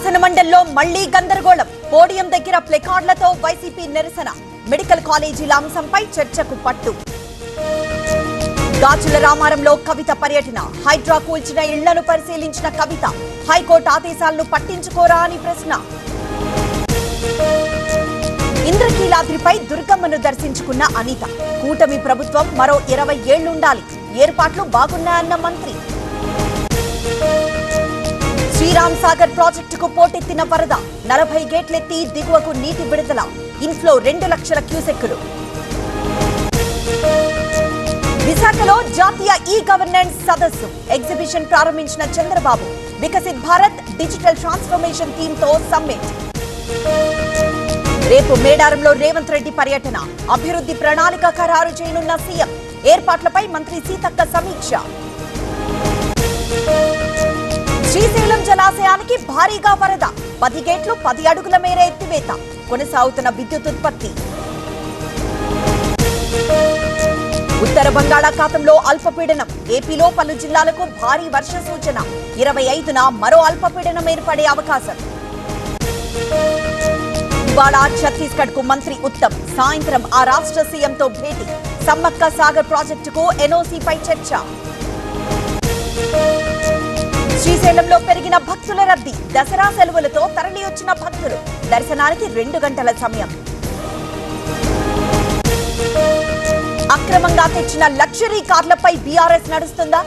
శాసనమండలిలో మళ్లీ గందరగోళం. పోడియం దగ్గర ప్లెకార్డులతో వైసీపీ నిరసన. మెడికల్ కాలేజీల అంశంపై చర్చకు పట్టు. గాజుల రామారంలో కవిత పర్యటన. హైడ్రా కూల్చిన ఇళ్లను పరిశీలించిన కవిత హైకోర్టు ఆదేశాలను పట్టించుకోరా అని ప్రశ్న. ఇంద్రకీలాద్రిపై దుర్గమ్మను దర్శించుకున్న అనిత. కూటమి ప్రభుత్వం మరో 20 ఏళ్లుండాలి, ఏర్పాట్లు బాగున్నాయన్న మంత్రి. శ్రీరామ్ సాగర్ ప్రాజెక్టుకు పోటెత్తిన వరద. 40 గేట్లెత్తి దిగువకు నీటి విడుదల. ఇన్ఫ్లో 2 లక్షల క్యూసెక్కులు. విశాఖలో జాతీయ ఈ గవర్నెన్స్ సదస్సు. ఎగ్జిబిషన్ ప్రారంభించిన Chandrababu. Viksit Bharat digital transformation team తో సమ్మిట్. రేపు మేడారంలో రేవంత్ రెడ్డి పర్యటన. అభివృద్ధి ప్రణాళిక ఖరారు చేయనున్న సీఎం. ఏర్పాట్లపై మంత్రి సీతక్క సమీక్ష. శ్రీశైలం జలాశయానికి భారీగా వరద. 10 గేట్లు 10 అడుగుల మేర ఎత్తివేత. కొనసాగుతున్న విద్యుత్ ఉత్పత్తి. ఉత్తర బంగాళాఖాతంలో అల్పపీడనం. ఏపీలో పలు జిల్లాలకు భారీ వర్ష సూచన. 25న మరో అల్పపీడనం ఏర్పడే అవకాశం. ఇవాళ ఛత్తీస్గఢ్ కు మంత్రి ఉత్తమ్. సాయంత్రం ఆ రాష్ట్ర సీఎంతో భేటీ. సమ్మక్క సాగర్ ప్రాజెక్టుకు ఎన్ఓసీపై చర్చ. శ్రీశైలంలో పెరిగిన భక్తుల రద్దీ. దసరా సెలవులతో తరలి వచ్చిన భక్తులు. దర్శనానికి 2 గంటల సమయం. అక్రమంగా తెచ్చిన లగ్జరీ కార్లపై బీఆర్ఎస్ నడుస్తుందా?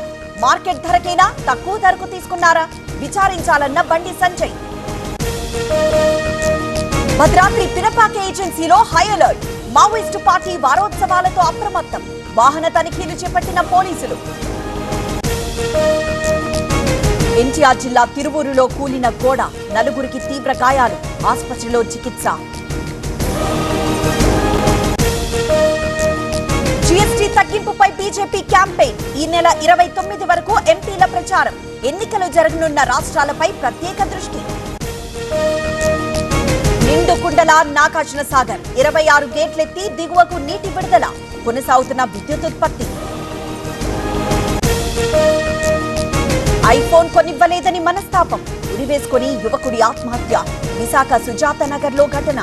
మార్కెట్ ధరకేనా, తక్కువ ధరకు తీసుకున్నారా? విచారించాలన్న బండి సంజయ్. భద్రాద్రి పినపాక ఏజెన్సీలో హై అలర్ట్. మావోయిస్టు పార్టీ వారోత్సవాలతో అప్రమత్తం. వాహన తనిఖీలు చేపట్టిన పోలీసులు. ఎన్టీఆర్ జిల్లా తిరువూరులో కూలిన గోడ. 4గురికి తీవ్ర గాయాలు. ఆసుపత్రిలో చికిత్స. జీఎస్టీ తగ్గింపుపై బీజేపీ క్యాంపెయిన్. ఈ నెల 29 వరకు ఎంపీల ప్రచారం. ఎన్నికలు జరగనున్న రాష్ట్రాలపై ప్రత్యేక దృష్టి. నిండు కుండల నాగార్జున సాగర్. 26 గేట్లెత్తి దిగువకు నీటి విడుదల. కొనసాగుతున్న విద్యుత్ ఉత్పత్తి. ఐఫోన్ కొనివ్వలేదని మనస్తాపం. ఉరివేసుకుని యువకుడి ఆత్మహత్య. విశాఖ సుజాత నగర్ లో ఘటన.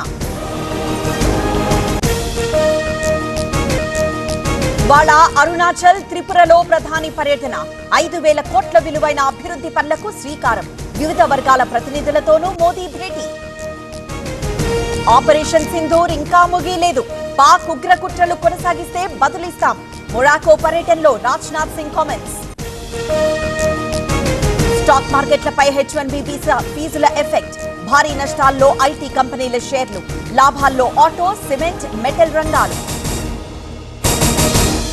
ఇవాళ అరుణాచల్, త్రిపురలో ప్రధాని పర్యటన. 5,000 కోట్ల విలువైన అభివృద్ధి పనులకు శ్రీకారం. వివిధ వర్గాల ప్రతినిధులతోనూ మోదీ భేటీ. ఆపరేషన్ సింధూర్ ఇంకా ముగిలేదు. పాక్ ఉగ్ర కుట్రలు కొనసాగిస్తే బదులిస్తాం. మొరాకో పర్యటనలో రాజ్నాథ్ సింగ్ కామెంట్స్. స్టాక్ మార్కెట్లపై H1B ఫీజుల ఎఫెక్ట్. భారీ నష్టాల్లో ఐటీ కంపెనీల షేర్లు. లాభాల్లో ఆటో, సిమెంట్, మెటల్ రంగాలు.